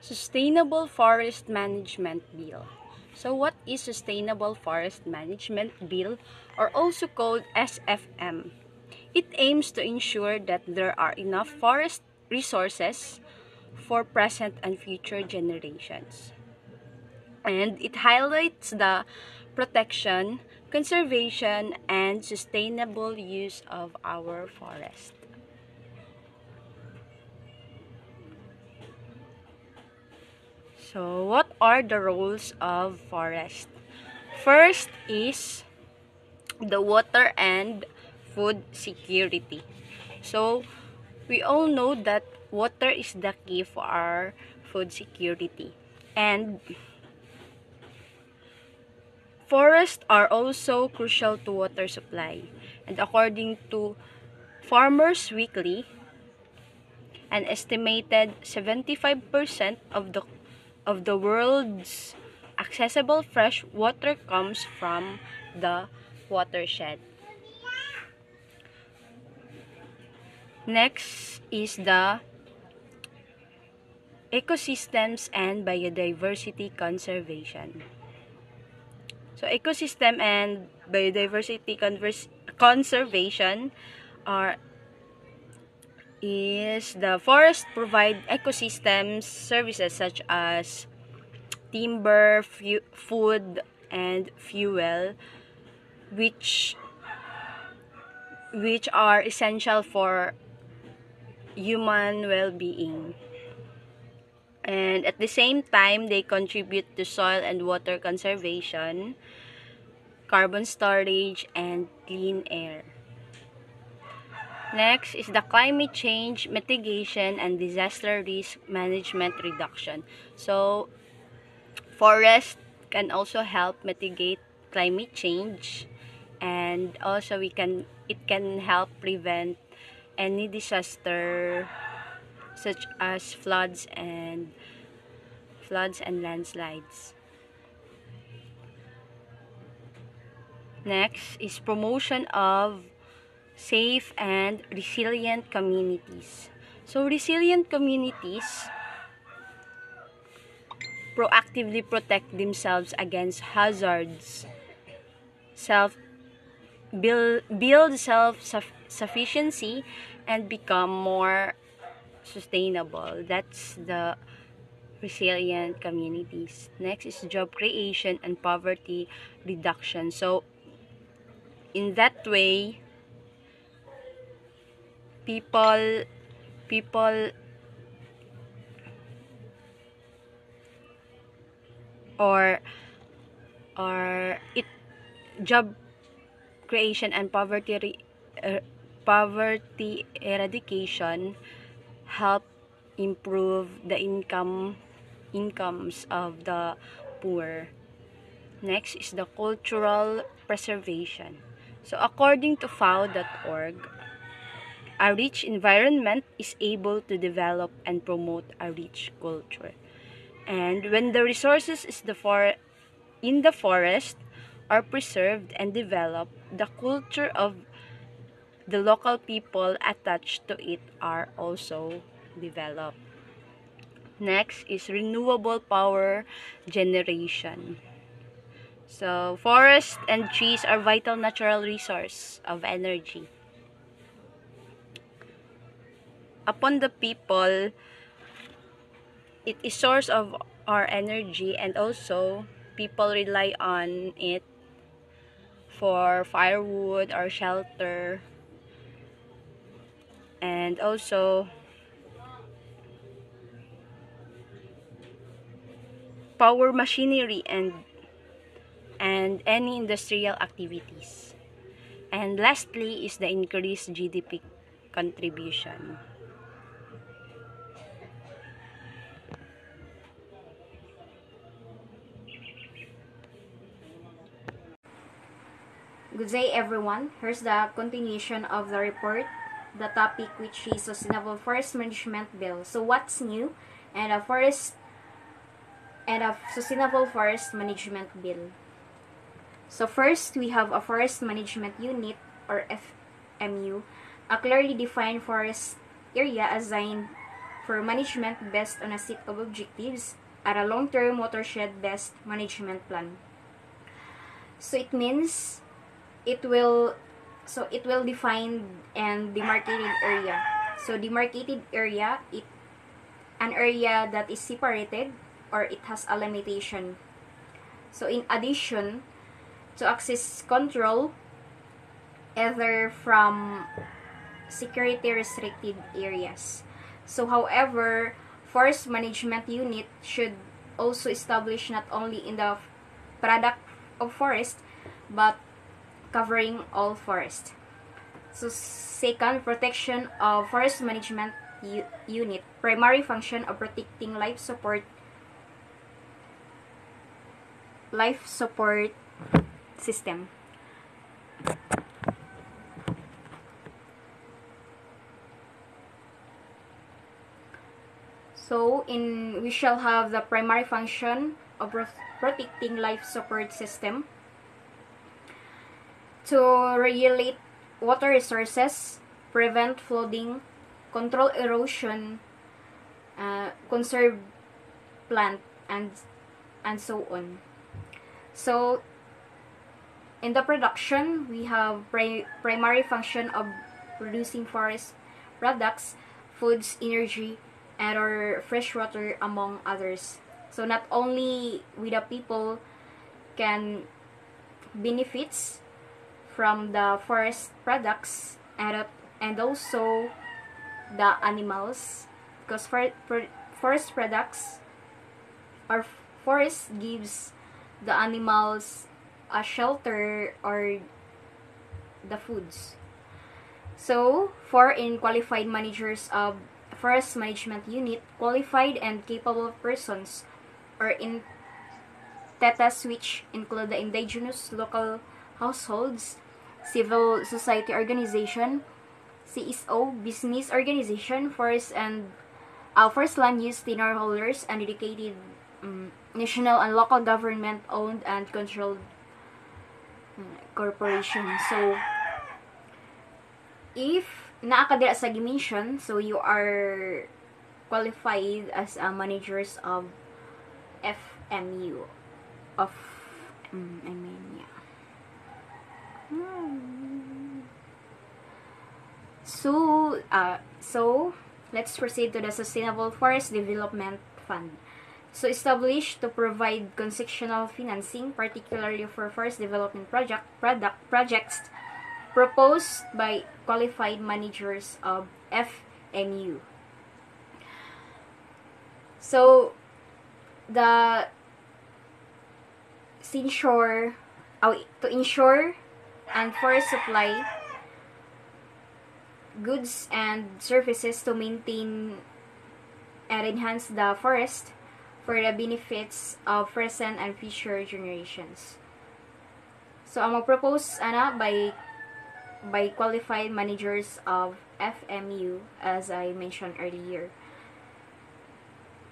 Sustainable Forest Management Bill. So what is Sustainable Forest Management Bill, or also called SFM? It aims to ensure that there are enough forest resources for present and future generations. And it highlights the protection, conservation, and sustainable use of our forest. So, what are the roles of forest? First is the water and food security. So, we all know that water is the key for our food security. And forests are also crucial to water supply. And according to Farmers Weekly, an estimated 75% of the world's accessible fresh water comes from the watershed. Next is the ecosystems and biodiversity conservation. So ecosystem and biodiversity conservation is the forest provide ecosystems services such as timber, food, and fuel, which are essential for human well-being. And at the same time, they contribute to soil and water conservation, carbon storage, and clean air. Next is the climate change mitigation and disaster risk management reduction. So, forest can also help mitigate climate change, and also it can help prevent any disaster such as floods and landslides. Next is promotion of safe and resilient communities. So resilient communities proactively protect themselves against hazards, build self-sufficiency, and become more sustainable. That's the resilient communities. Next is job creation and poverty reduction. So in that way, people or it job creation and poverty eradication help improve the incomes of the poor. Next is the cultural preservation. So according to FAO.org, a rich environment is able to develop and promote a rich culture. And when the resources in the forest are preserved and developed, the culture of the local people attached to it are also developed. Next is renewable power generation. So, forests and trees are vital natural resource of energy. Upon the people, it is source of our energy, and also people rely on it for firewood or shelter, and also power machinery and any industrial activities. And lastly is the increased GDP contribution. Good day everyone. Here's the continuation of the report, the topic which is Sustainable Forest Management Bill. So what's new and a Sustainable Forest Management Bill. So first, we have a Forest Management Unit, or FMU, a clearly defined forest area assigned for management based on a set of objectives at a long-term watershed-based management plan. So it means it will define and demarcated area. So demarcated area, an area that is separated or it has a limitation. So in addition to access control, either from security restricted areas. So however, forest management unit should also establish not only in the product of forest but covering all forest. So second, protection of forest management unit, primary function of protecting life support system. So we shall have the primary function of protecting life support system to regulate water resources, prevent flooding, control erosion, conserve plant, and so on. So in the production, we have primary function of producing forest products, foods, energy, and or fresh water, among others. So not only we the people can benefits from the forest products and also the animals, because forest products or forest gives the animals a shelter or the foods. So, in qualified managers of forest management unit, qualified and capable persons or in TETAs, which include the indigenous local households, civil society organization, CSO, business organization, forest land use tenure holders, and dedicated national and local government owned and controlled corporation. So, if naa ka dira sa gimension, so you are qualified as a managers of FMU of So let's proceed to the Sustainable Forest Development Fund. So established to provide concessional financing, particularly for forest development projects proposed by qualified managers of FMU. So to ensure and forest supply goods and services to maintain and enhance the forest for the benefits of present and future generations. So ang mag-propose by qualified managers of FMU, as I mentioned earlier.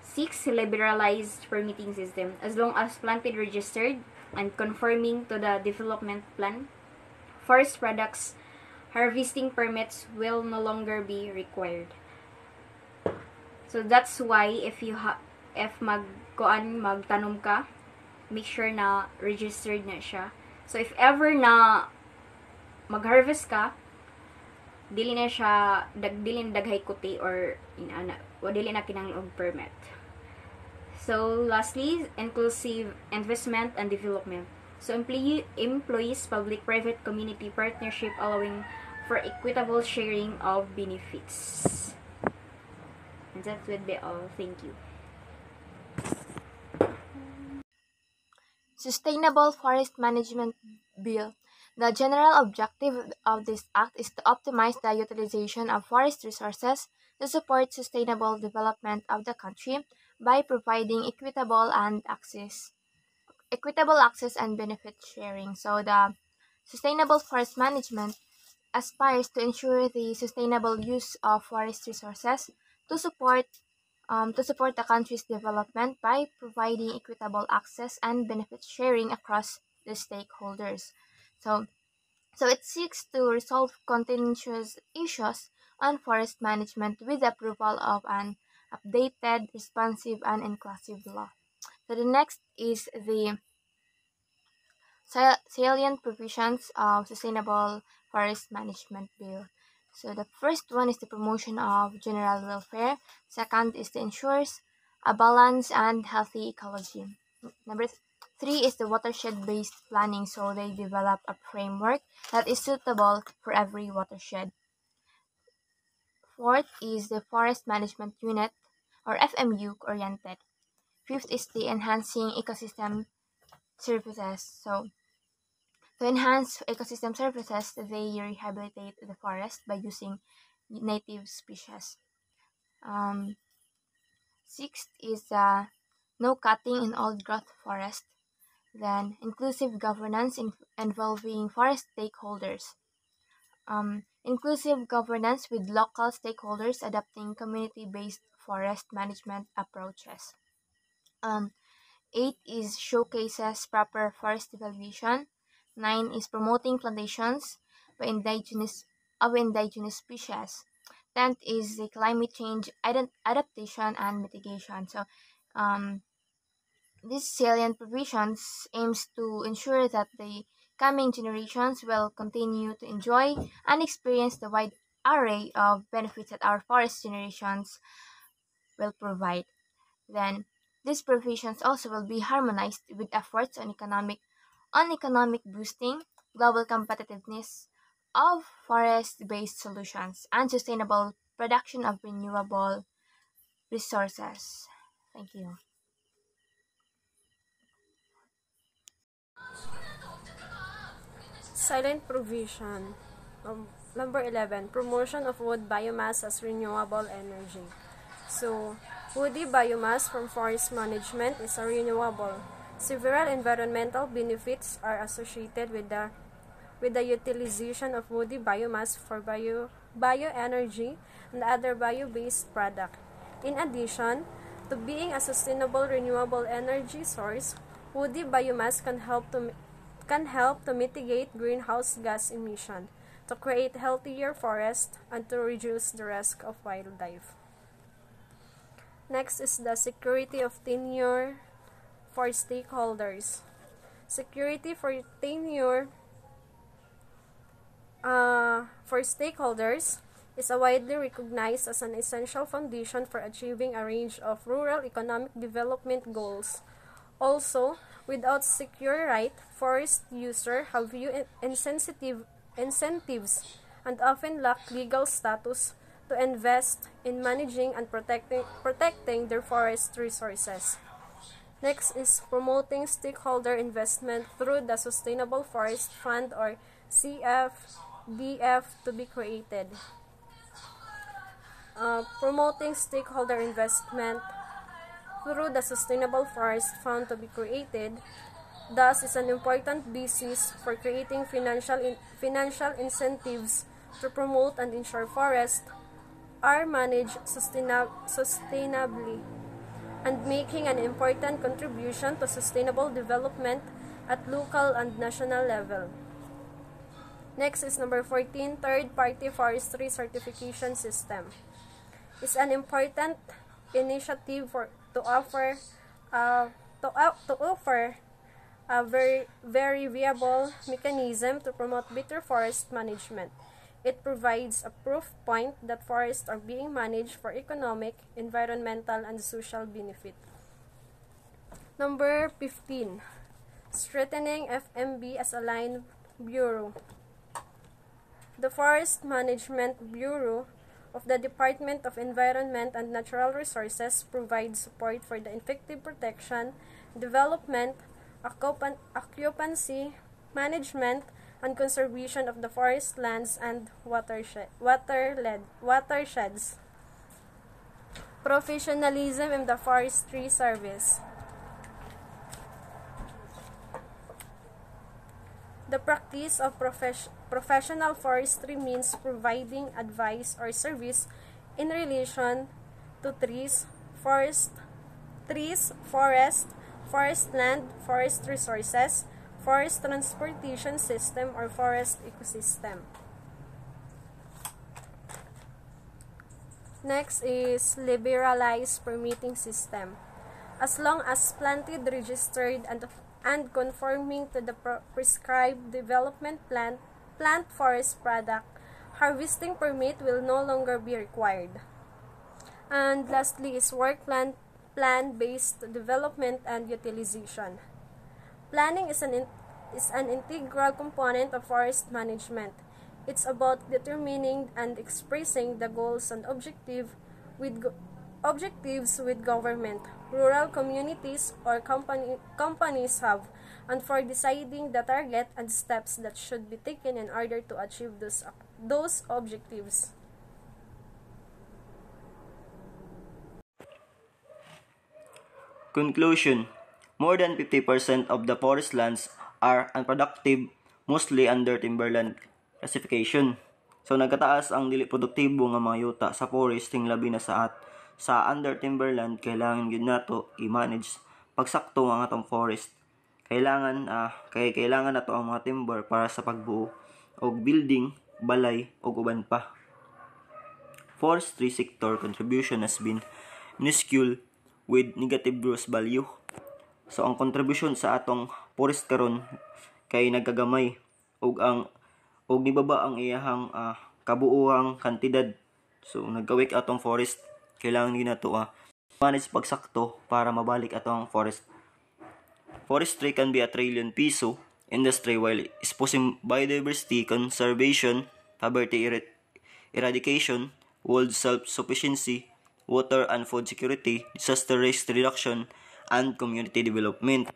6. Liberalized permitting system. As long as planted, registered, and conforming to the development plan, forest products harvesting permits will no longer be required. So that's why if magtanom ka, make sure na registered na siya. So if ever na mag-harvest ka, dili na daghay kuti or dili na kinahanglan og permit. So lastly, inclusive investment and development. So employees, public-private community partnership allowing for equitable sharing of benefits. And that would be all. Thank you. Sustainable Forest Management Bill. The general objective of this act is to optimize the utilization of forest resources to support sustainable development of the country by providing equitable access and benefit sharing. So the sustainable forest management aspires to ensure the sustainable use of forest resources to support the country's development by providing equitable access and benefit sharing across the stakeholders. So it seeks to resolve contentious issues on forest management with the approval of an updated, responsive, and inclusive law. So the next is the salient provisions of Sustainable Forest Management Bill. So the first one is the promotion of general welfare. Second is to ensures a balanced and healthy ecology. Number three is the watershed-based planning. So they develop a framework that is suitable for every watershed. Fourth is the forest management unit or FMU oriented. Fifth is the enhancing ecosystem services. So to enhance ecosystem services, they rehabilitate the forest by using native species. Sixth is no cutting in old growth forest. Then inclusive governance involving forest stakeholders. Inclusive governance with local stakeholders adopting community-based forest management approaches. 8 is showcases proper forest evaluation. 9 is promoting plantations by indigenous species. 10th is the climate change adaptation and mitigation. So these salient provisions aims to ensure that the coming generations will continue to enjoy and experience the wide array of benefits that our forest generations will provide. Then these provisions also will be harmonized with efforts on economic boosting, global competitiveness of forest-based solutions, and sustainable production of renewable resources. Thank you. Silent provision. Number 11, promotion of wood biomass as renewable energy. So, woody biomass from forest management is a renewable. Several environmental benefits are associated with the utilization of woody biomass for bioenergy and other bio-based products. In addition to being a sustainable renewable energy source, woody biomass can help to mitigate greenhouse gas emission, to create healthier forests, and to reduce the risk of wildlife. Next is the security of tenure for stakeholders. Security for tenure for stakeholders is widely recognized as an essential foundation for achieving a range of rural economic development goals. Also, without secure right, forest users have few incentives and often lack legal status to invest in managing and protecting their forest resources. Next is promoting stakeholder investment through the Sustainable Forest Fund or CFDF to be created. Promoting stakeholder investment through the Sustainable Forest Fund to be created, thus is an important basis for creating financial incentives to promote and ensure forests are managed sustainably and making an important contribution to sustainable development at local and national level. Next is number 14, third-party forestry certification system. It's an important initiative to offer a very viable mechanism to promote better forest management. It provides a proof point that forests are being managed for economic, environmental, and social benefit. Number 15, strengthening FMB as a line bureau. The Forest Management Bureau of the Department of Environment and Natural Resources provides support for the effective protection, development, occupancy, management, and conservation of the forest lands and watersheds. Professionalism in the forestry service. The practice of professional forestry means providing advice or service in relation to trees, forest land, forest resources, forest transportation system, or forest ecosystem. Next is liberalized permitting system. As long as planted, registered, and conforming to the prescribed development plant forest product, harvesting permit will no longer be required. And lastly is work plan-based development and utilization. Planning is an integral component of forest management. It's about determining and expressing the goals and objectives with government, rural communities, or companies have, and for deciding the target and steps that should be taken in order to achieve those objectives. Conclusion: more than 50% of the forest lands are unproductive, mostly under timberland classification. So nagkataas ang dili produktibo nga mga yuta sa forest ting labi na sa under timberland. Kailangan gyud nato i-manage pagsakto ang atong forest. Kailangan nato ang mga timber para sa pagbuo og building, balay ug uban pa. Forestry sector contribution has been minuscule with negative gross value. So ang contribution sa atong forest karon kay nagagamay ug nibaba ang iyahang kabuuang kantidad. So nagkawik atong forest, kailangan gyud nato manage pagsakto para mabalik atong forest. Forestry can be a trillion piso industry while exposing biodiversity conservation, poverty eradication, world self-sufficiency, water and food security, disaster risk reduction, and community development.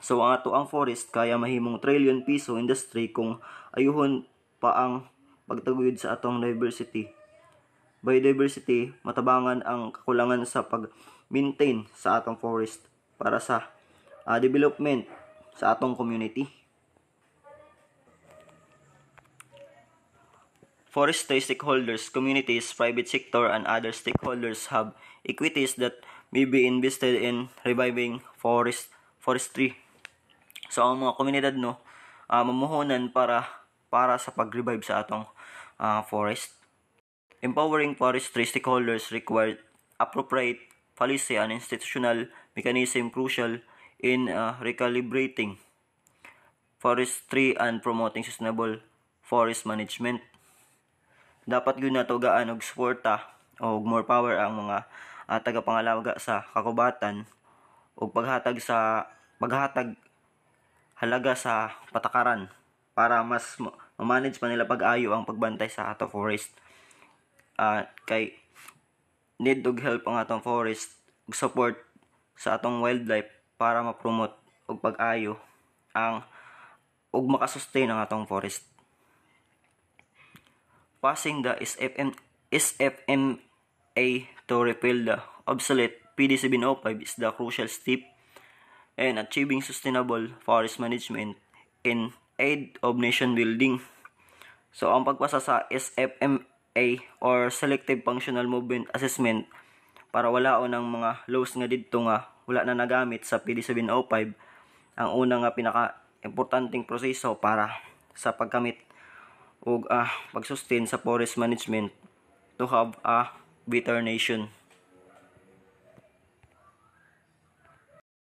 So ang ato ang forest kaya mahimong trillion piso industry kung ayuhon pa ang pagtaguyod sa atong diversity. Biodiversity, matabangan ang kakulangan sa pag-maintain sa atong forest para sa development sa atong community. Forestry stakeholders, communities, private sector, and other stakeholders have equities that may be invested in reviving forestry. So ang mga komunidad mamuhunan para sa pag-revive sa atong forest. Empowering forestry stakeholders require appropriate policy and institutional mechanism crucial in recalibrating forestry and promoting sustainable forest management. Dapat gyud nato gaan og suporta o more power ang mga tagapangalaga sa kakubatan ug paghatag halaga sa patakaran para mas ma-manage pa nila pag-ayo ang pagbantay sa atong forest. Kay need og help ang atong forest ug support sa atong wildlife para ma-promote og pag-ayo ug makasustain ang atong forest. Passing the SFMA to repeal the obsolete PD 705 is the crucial step in achieving sustainable forest management in aid of nation building. So ang pagpasa sa SFMA or Selective Functional Movement Assessment para walaon ang mga laws nga didto nga wala na nagamit sa PD 705 ang una nga pinaka-importanteng proseso para sa pagkamit ug pag-sustain sa forest management to have a better nation.